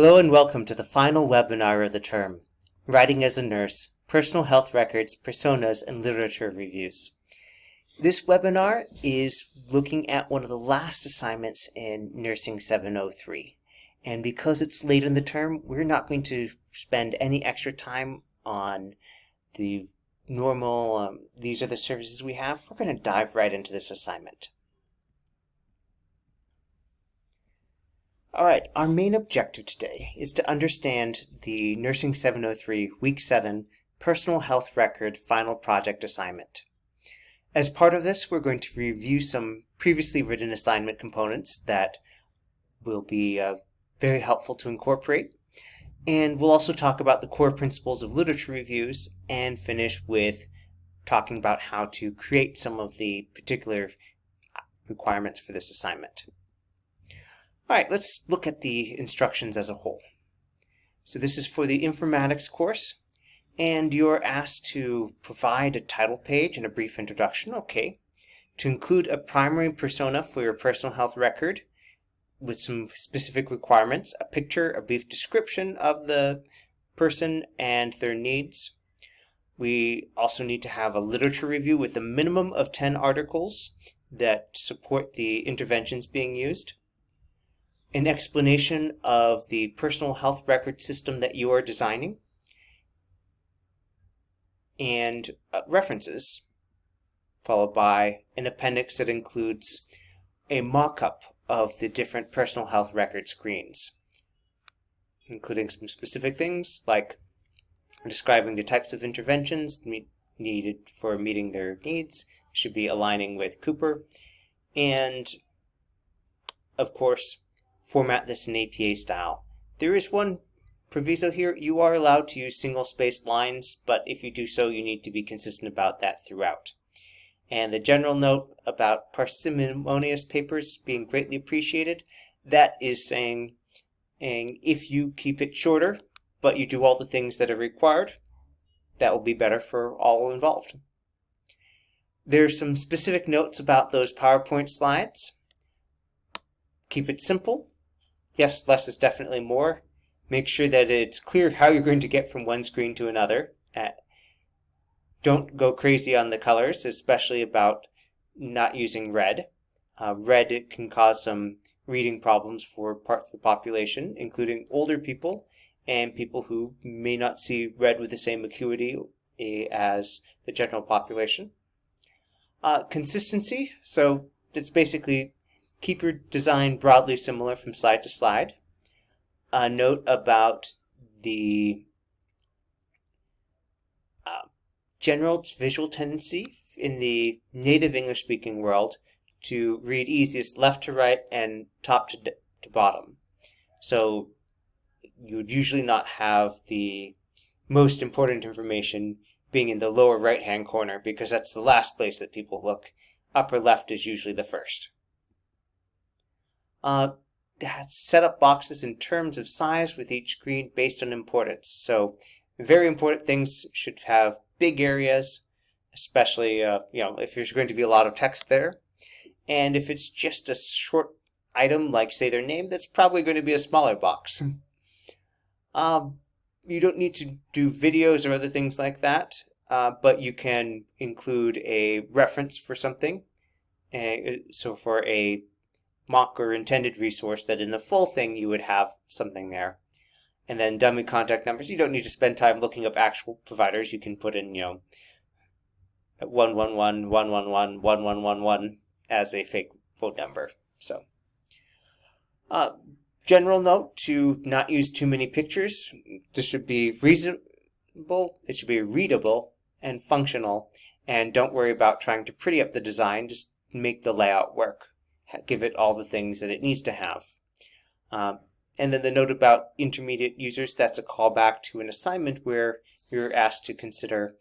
Hello and welcome to the final webinar of the term, Writing as a Nurse, Personal Health Records, Personas, and Literature Reviews. This webinar is looking at one of the last assignments in Nursing 703. And because it's late in the term, we're not going to spend any extra time on the normal, these are the services we have. We're going to dive right into this assignment. Alright, our main objective today is to understand the Nursing 703 Week 7 Personal Health Record Final Project Assignment. As part of this, we're going to review some previously written assignment components that will be very helpful to incorporate. And we'll also talk about the core principles of literature reviews and finish with talking about how to create some of the particular requirements for this assignment. Alright, let's look at the instructions as a whole. So this is for the informatics course, and you're asked to provide a title page and a brief introduction, okay, to include a primary persona for your personal health record with some specific requirements, a picture, a brief description of the person and their needs. We also need to have a literature review with a minimum of 10 articles that support the interventions being used, an explanation of the personal health record system that you are designing, and references, followed by an appendix that includes a mock-up of the different personal health record screens, including some specific things like describing the types of interventions needed for meeting their needs, should be aligning with Cooper, and of course format this in APA style. There is one proviso here. You are allowed to use single-spaced lines, but if you do so, you need to be consistent about that throughout. And the general note about parsimonious papers being greatly appreciated, that is saying if you keep it shorter, but you do all the things that are required, that will be better for all involved. There's some specific notes about those PowerPoint slides. Keep it simple. Yes, less is definitely more. Make sure that it's clear how you're going to get from one screen to another. Don't go crazy on the colors, especially about not using red. Red can cause some reading problems for parts of the population, including older people and people who may not see red with the same acuity as the general population. Consistency, so it's basically keep your design broadly similar from slide to slide. A note about the general visual tendency in the native English-speaking world to read easiest left to right and top to bottom. So you would usually not have the most important information being in the lower right-hand corner because that's the last place that people look. Upper left is usually the first. Set up boxes in terms of size with each screen based on importance. So very important things should have big areas, especially if there's going to be a lot of text there. And if it's just a short item like say their name, that's probably going to be a smaller box. You don't need to do videos or other things like that, but you can include a reference for something. So for a mock or intended resource that in the full thing you would have something there. And then dummy contact numbers. You don't need to spend time looking up actual providers. You can put in, 111, 111, 1111 as a fake phone number. So, general note to not use too many pictures. This should be reasonable. It should be readable and functional. And don't worry about trying to pretty up the design. Just make the layout work. Give it all the things that it needs to have. And then the note about intermediate users, that's a callback to an assignment where you're asked to consider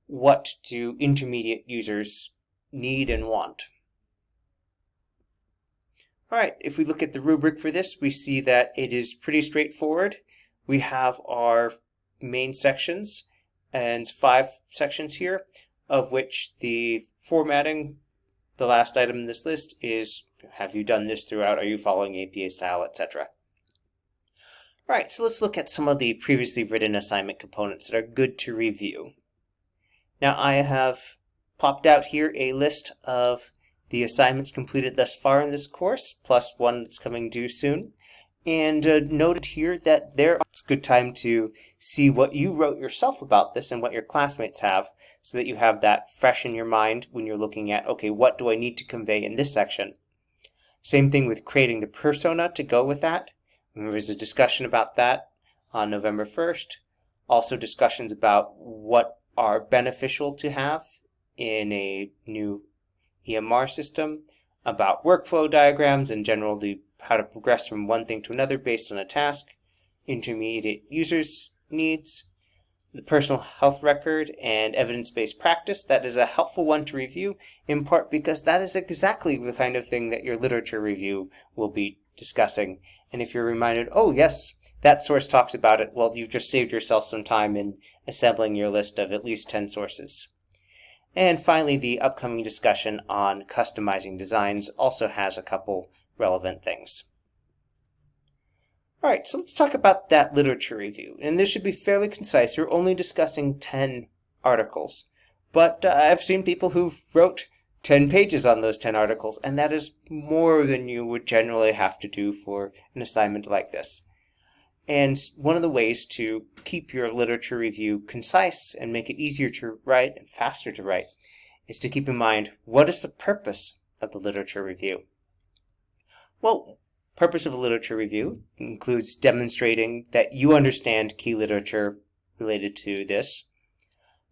what do intermediate users need and want. Alright, if we look at the rubric for this, we see that it is pretty straightforward. We have our main sections, and 5 sections here, of which the formatting, the last item in this list, is have you done this throughout, are you following APA style, etc. All right, so let's look at some of the previously written assignment components that are good to review. Now I have popped out here a list of the assignments completed thus far in this course, plus one that's coming due soon. And noted here that it's a good time to see what you wrote yourself about this and what your classmates have, so that you have that fresh in your mind when you're looking at, okay, what do I need to convey in this section? Same thing with creating the persona to go with that. There was a discussion about that on November 1st. Also discussions about what are beneficial to have in a new EMR system, about workflow diagrams in general, how to progress from one thing to another based on a task, intermediate users' needs, the personal health record, and evidence-based practice. That is a helpful one to review, in part because that is exactly the kind of thing that your literature review will be discussing. And if you're reminded, oh yes, that source talks about it, well, you've just saved yourself some time in assembling your list of at least 10 sources. And finally, the upcoming discussion on customizing designs also has a couple relevant things. All right, so let's talk about that literature review. And this should be fairly concise. You're only discussing 10 articles. But I've seen people who wrote 10 pages on those 10 articles, and that is more than you would generally have to do for an assignment like this. And one of the ways to keep your literature review concise and make it easier to write and faster to write is to keep in mind, what is the purpose of the literature review? Well, purpose of a literature review includes demonstrating that you understand key literature related to this,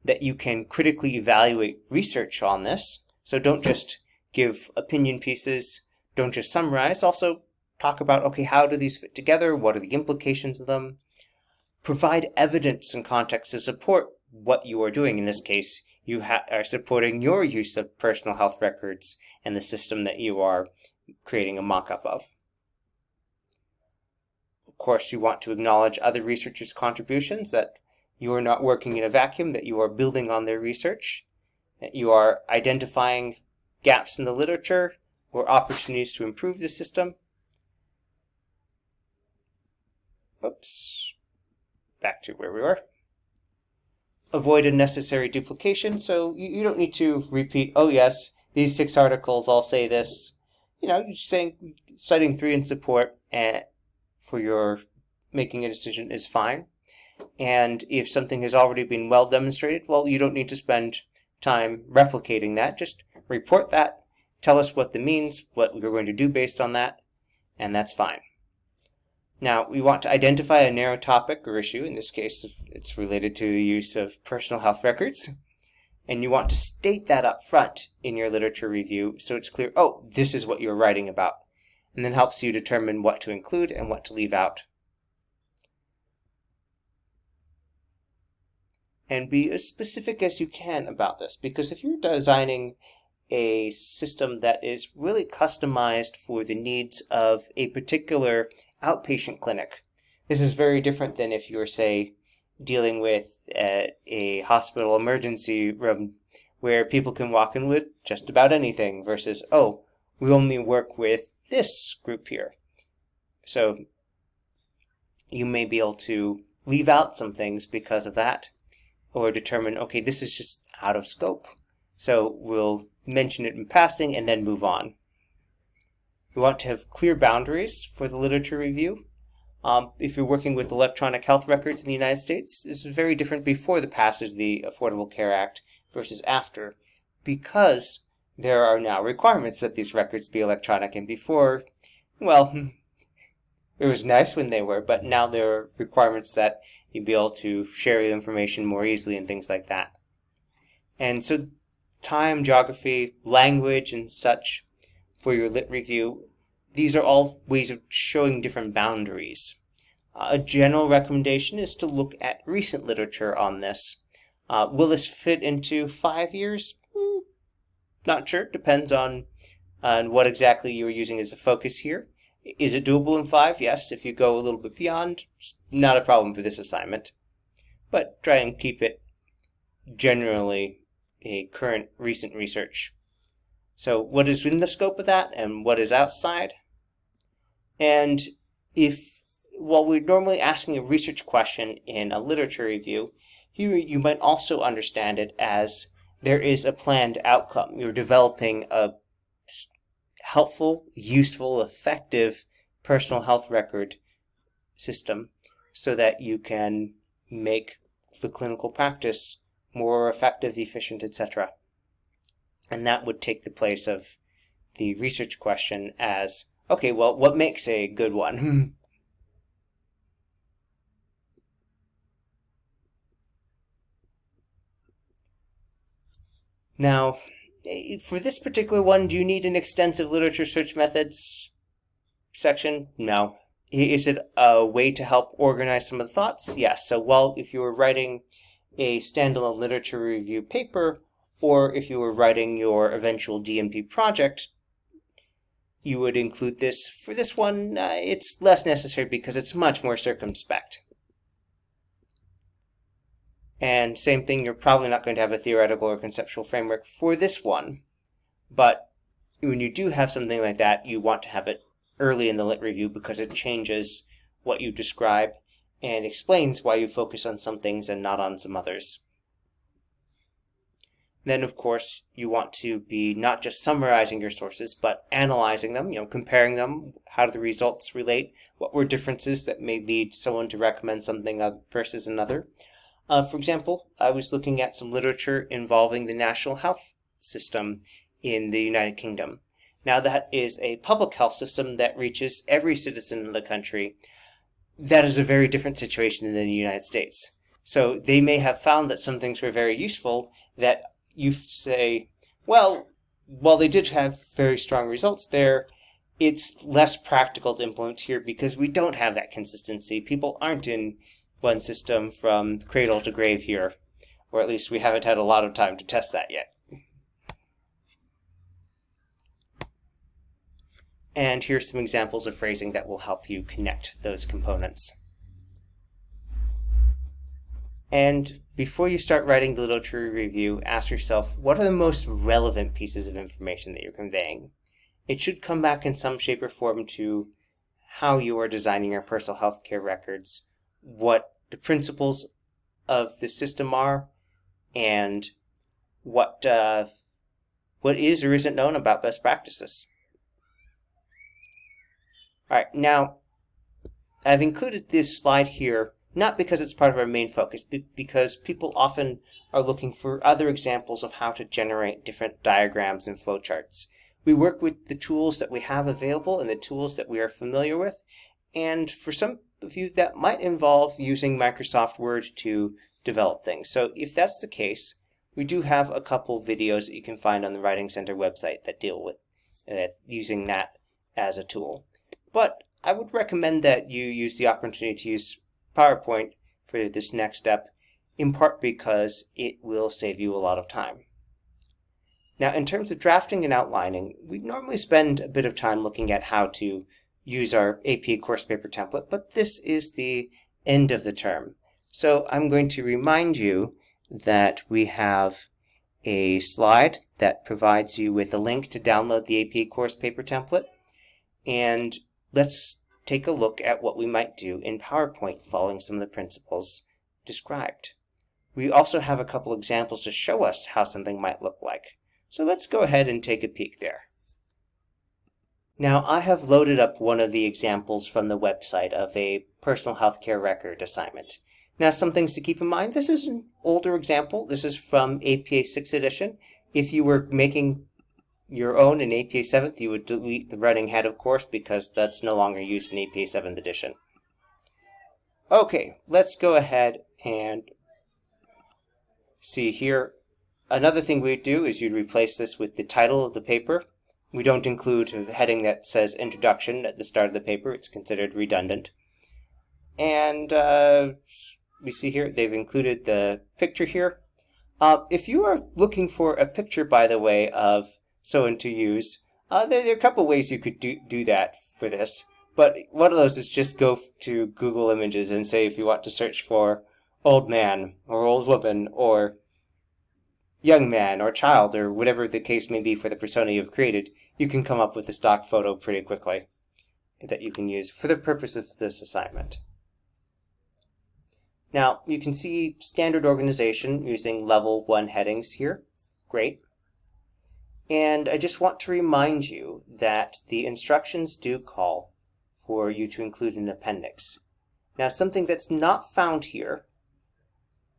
that you can critically evaluate research on this. So don't just give opinion pieces, don't just summarize, also talk about, okay, how do these fit together? What are the implications of them? Provide evidence and context to support what you are doing. In this case, you are supporting your use of personal health records and the system that you are creating a mock-up of. Of course, you want to acknowledge other researchers' contributions, that you are not working in a vacuum, that you are building on their research, that you are identifying gaps in the literature or opportunities to improve the system. Oops, back to where we were. Avoid unnecessary duplication, so you don't need to repeat, oh yes, these 6 articles all say this. You know, you're saying, citing 3 in support for your making a decision is fine. And if something has already been well demonstrated, well, you don't need to spend time replicating that. Just report that, tell us what that means, what you're going to do based on that, and that's fine. Now, we want to identify a narrow topic or issue. In this case, it's related to the use of personal health records. And you want to state that up front in your literature review so it's clear, oh, this is what you're writing about. And then helps you determine what to include and what to leave out. And be as specific as you can about this, because if you're designing a system that is really customized for the needs of a particular outpatient clinic, this is very different than if you're, say, dealing with a hospital emergency room where people can walk in with just about anything versus, oh, we only work with this group here. So you may be able to leave out some things because of that, or determine, okay, this is just out of scope. So we'll mention it in passing and then move on. We want to have clear boundaries for the literature review. If you're working with electronic health records in the United States, this is very different before the passage of the Affordable Care Act versus after, because there are now requirements that these records be electronic, and before, well, it was nice when they were, but now there are requirements that you be able to share the information more easily and things like that. And so time, geography, language, and such for your lit review, these are all ways of showing different boundaries. A general recommendation is to look at recent literature on this. Will this fit into 5 years? Not sure. Depends on what exactly you are using as a focus here. Is it doable in 5? Yes. If you go a little bit beyond, not a problem for this assignment. But try and keep it generally a current recent research. So what is within the scope of that and what is outside? And if while we're normally asking a research question in a literature review, here you might also understand it as there is a planned outcome. You're developing a helpful, useful, effective personal health record system so that you can make the clinical practice more effective, efficient, etc. And that would take the place of the research question as, okay, well, what makes a good one? Now, for this particular one, do you need an extensive literature search methods section? No. Is it a way to help organize some of the thoughts? Yes. So, well, if you were writing a standalone literature review paper, or if you were writing your eventual DMP project, you would include this. For this one, it's less necessary because it's much more circumspect. And same thing, you're probably not going to have a theoretical or conceptual framework for this one, but when you do have something like that, you want to have it early in the lit review because it changes what you describe and explains why you focus on some things and not on some others. Then, of course, you want to be not just summarizing your sources, but analyzing them, comparing them. How do the results relate? What were differences that may lead someone to recommend something versus another? For example, I was looking at some literature involving the national health system in the United Kingdom. Now, that is a public health system that reaches every citizen in the country. That is a very different situation than the United States. So they may have found that some things were very useful that you say, well, while they did have very strong results there, it's less practical to implement here because we don't have that consistency. People aren't in one system from cradle to grave here, or at least we haven't had a lot of time to test that yet. And here's some examples of phrasing that will help you connect those components. And before you start writing the literature review, ask yourself, what are the most relevant pieces of information that you're conveying? It should come back in some shape or form to how you are designing your personal health care records, what the principles of the system are, and what is or isn't known about best practices. All right, now I've included this slide here not because it's part of our main focus, but because people often are looking for other examples of how to generate different diagrams and flowcharts. We work with the tools that we have available and the tools that we are familiar with, and for some of you that might involve using Microsoft Word to develop things. So if that's the case, we do have a couple videos that you can find on the Writing Center website that deal with using that as a tool. But I would recommend that you use the opportunity to use PowerPoint for this next step, in part because it will save you a lot of time. Now, in terms of drafting and outlining, we normally spend a bit of time looking at how to use our APA course paper template, but this is the end of the term. So I'm going to remind you that we have a slide that provides you with a link to download the APA course paper template, and let's take a look at what we might do in PowerPoint following some of the principles described. We also have a couple examples to show us how something might look like. So let's go ahead and take a peek there. Now, I have loaded up one of the examples from the website of a personal healthcare record assignment. Now, some things to keep in mind. This is an older example. This is from APA 6th edition. If you were making your own in APA 7th, you would delete the running head, of course, because that's no longer used in APA 7th edition. Okay, let's go ahead and see here. Another thing we'd do is you'd replace this with the title of the paper. We don't include a heading that says introduction at the start of the paper. It's considered redundant. And we see here they've included the picture here. If you are looking for a picture, by the way, of someone to use, there are a couple ways you could do that for this. But one of those is just go to Google Images and say if you want to search for old man or old woman or young man or child or whatever the case may be for the persona you've created, you can come up with a stock photo pretty quickly. that you can use for the purpose of this assignment. Now, you can see standard organization using level 1 headings here. Great. And I just want to remind you that the instructions do call for you to include an appendix. Now, something that's not found here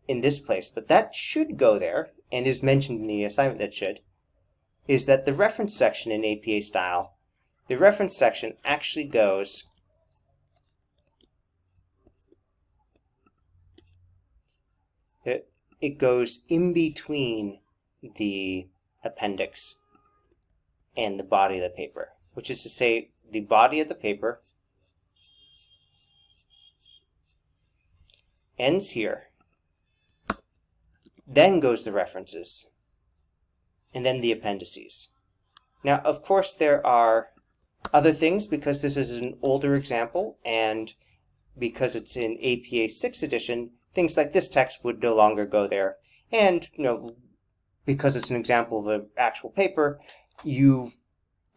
in this place, but that should go there, and is mentioned in the assignment that should, is that the reference section in APA style, the reference section actually goes it goes in between the appendix and the body of the paper, which is to say the body of the paper ends here, then goes the references, and then the appendices. Now, of course, there are other things, because this is an older example, and because it's in APA 6th edition, things like this text would no longer go there. And, because it's an example of an actual paper, you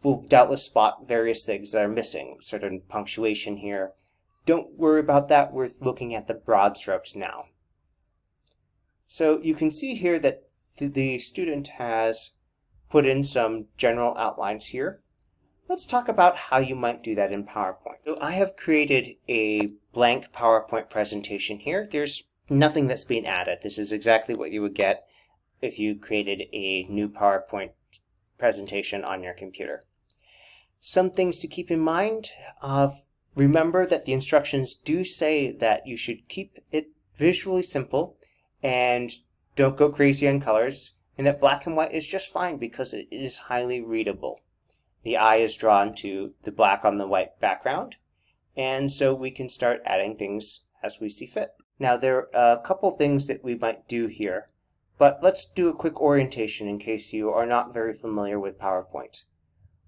will doubtless spot various things that are missing, certain punctuation here. Don't worry about that. We're looking at the broad strokes now. So you can see here that the student has put in some general outlines here. Let's talk about how you might do that in PowerPoint. So I have created a blank PowerPoint presentation here. There's nothing that's being added. This is exactly what you would get if you created a new PowerPoint presentation on your computer. Some things to keep in mind. Remember that the instructions do say that you should keep it visually simple and don't go crazy on colors, and that black and white is just fine because it is highly readable. The eye is drawn to the black on the white background, and so we can start adding things as we see fit. Now, there are a couple things that we might do here, but let's do a quick orientation in case you are not very familiar with PowerPoint.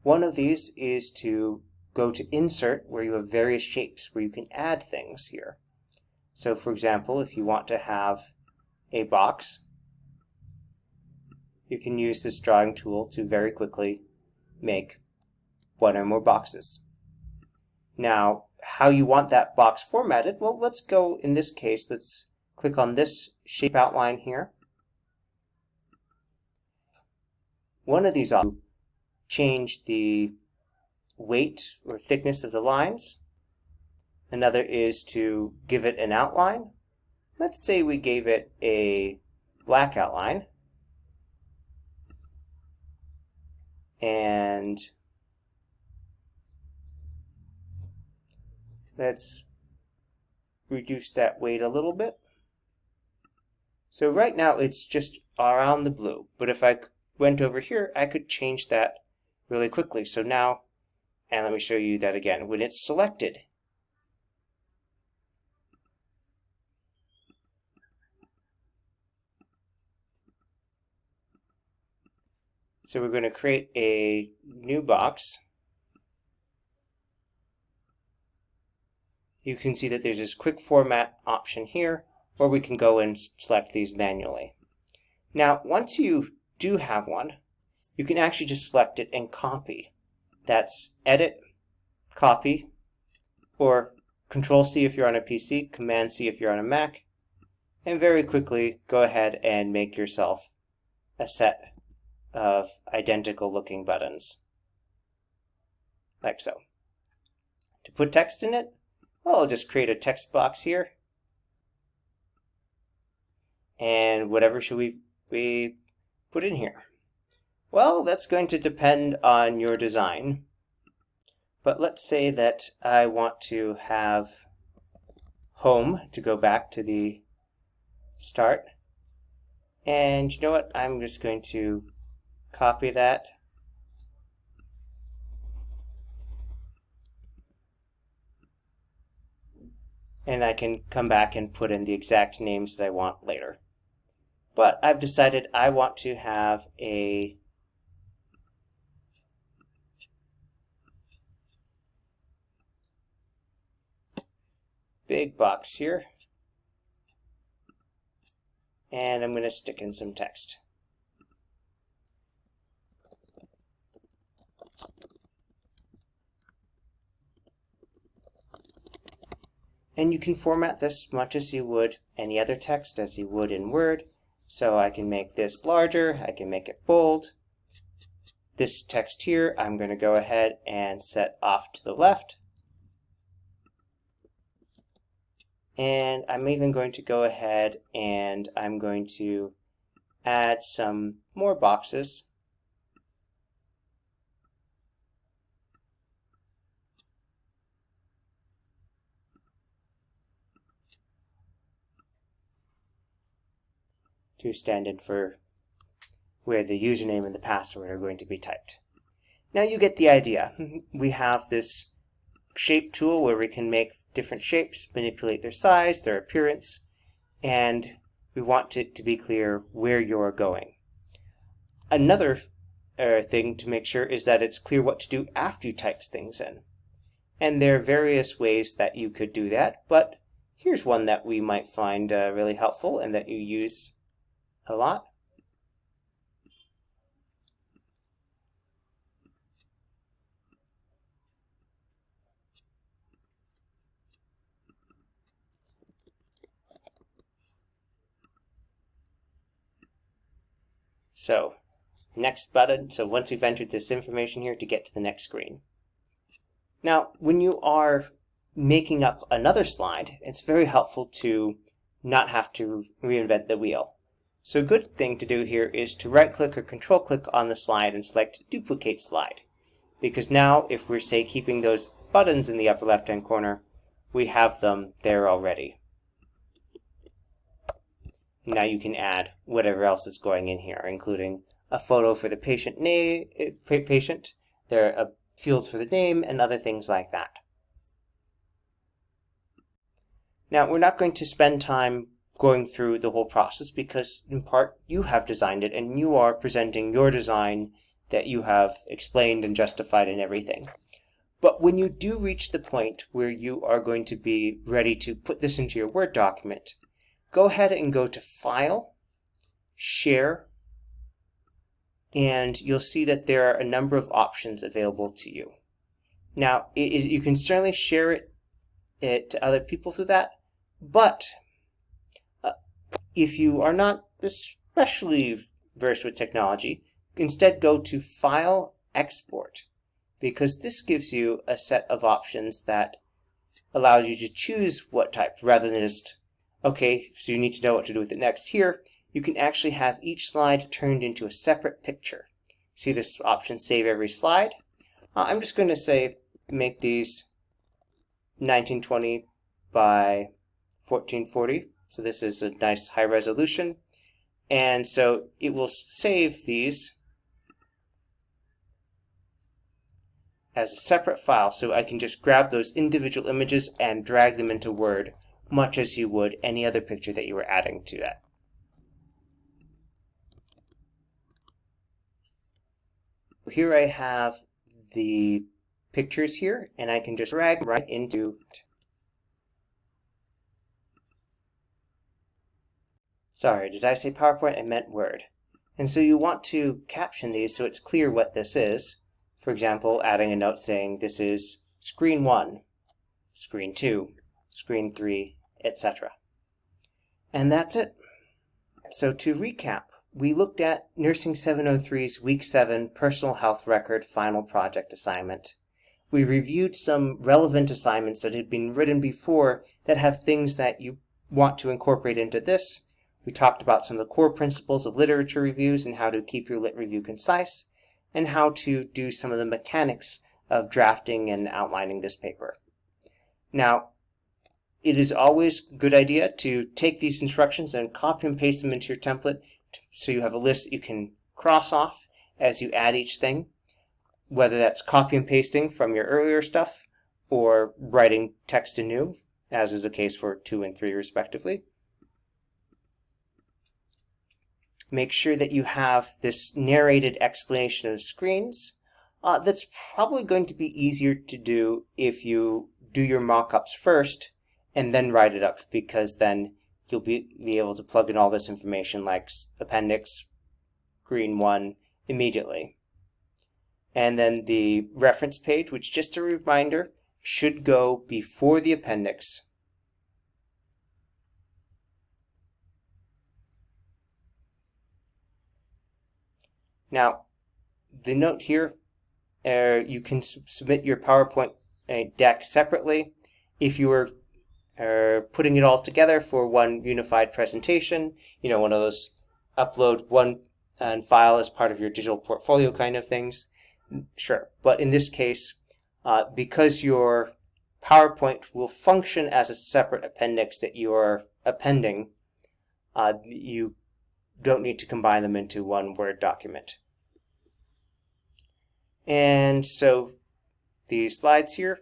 One of these is to go to Insert, where you have various shapes where you can add things here. So, for example, if you want to have a box, you can use this drawing tool to very quickly make one or more boxes. Now, how you want that box formatted, well, let's go, in this case, let's click on this shape outline here. One of these options, change the weight or thickness of the lines. Another is to give it an outline. Let's say we gave it a black outline. And let's reduce that weight a little bit. So right now it's just around the blue, but if I went over here, I could change that really quickly. So now, and let me show you that again, when it's selected, so we're going to create a new box. You can see that there's this quick format option here, or we can go and select these manually. Now, once you do have one, you can actually just select it and copy. That's Edit, Copy, or Control-C if you're on a PC, Command-C if you're on a Mac, and very quickly go ahead and make yourself a set of identical looking buttons, like so. To put text in it, well, I'll just create a text box here, and whatever should we put in here? Well, that's going to depend on your design, but let's say that I want to have home to go back to the start, and you know what, I'm just going to copy that and I can come back and put in the exact names that I want later. But I've decided I want to have a big box here, and I'm going to stick in some text. And you can format this much as you would any other text, as you would in Word. So I can make this larger, I can make it bold. This text here, I'm going to go ahead and set off to the left. And I'm even going to go ahead and I'm going to add some more boxes. To stand in for where the username and the password are going to be typed. Now you get the idea. We have this shape tool where we can make different shapes, manipulate their size, their appearance, and we want it to be clear where you're going. Another thing to make sure is that it's clear what to do after you type things in. And there are various ways that you could do that, but here's one that we might find really helpful and that you use a lot. So, next button. So once we've entered this information here, to get to the next screen. Now, when you are making up another slide, it's very helpful to not have to reinvent the wheel. So a good thing to do here is to right-click or control-click on the slide and select Duplicate Slide. Because now, if we're, say, keeping those buttons in the upper left-hand corner, we have them there already. Now you can add whatever else is going in here, including a photo for the patient, there a field for the name, and other things like that. Now, we're not going to spend time going through the whole process because, in part, you have designed it and you are presenting your design that you have explained and justified and everything. But when you do reach the point where you are going to be ready to put this into your Word document, go ahead and go to File, Share, and you'll see that there are a number of options available to you. Now, you can certainly share it to other people through that, but if you are not especially versed with technology, instead go to File, Export, because this gives you a set of options that allows you to choose what type, rather than just, okay, so you need to know what to do with it next. Here, you can actually have each slide turned into a separate picture. See this option, Save Every Slide? I'm just going to say, make these 1920 by 1440. So this is a nice high resolution. And so it will save these as a separate file, so I can just grab those individual images and drag them into Word, much as you would any other picture that you were adding to that. Here I have the pictures here, and I can just drag right into it. Sorry, did I say PowerPoint? I meant Word. And so you want to caption these so it's clear what this is. For example, adding a note saying this is screen 1, screen 2, screen 3, etc. And that's it. So to recap, we looked at Nursing 703's Week 7 Personal Health Record Final Project Assignment. We reviewed some relevant assignments that had been written before that have things that you want to incorporate into this. We talked about some of the core principles of literature reviews and how to keep your lit review concise, and how to do some of the mechanics of drafting and outlining this paper. Now, it is always a good idea to take these instructions and copy and paste them into your template so you have a list that you can cross off as you add each thing, whether that's copy and pasting from your earlier stuff or writing text anew, as is the case for 2 and 3 respectively. Make sure that you have this narrated explanation of screens. That's probably going to be easier to do if you do your mock-ups first and then write it up, because then you'll be able to plug in all this information like appendix, screen 1, immediately. And then the reference page, which, just a reminder, should go before the appendix Now, the note here, you can submit your PowerPoint deck separately. If you were putting it all together for one unified presentation, one of those upload one file as part of your digital portfolio kind of things, sure. But in this case, because your PowerPoint will function as a separate appendix that you are appending, you don't need to combine them into one Word document. And so these slides here,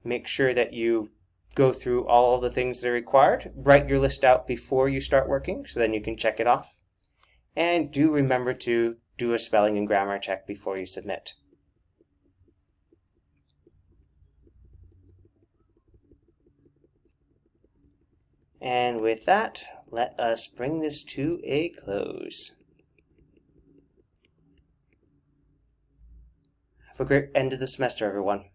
make sure that you go through all of the things that are required. Write your list out before you start working, so then you can check it off. And do remember to do a spelling and grammar check before you submit. And with that, let us bring this to a close. Have a great end of the semester, everyone.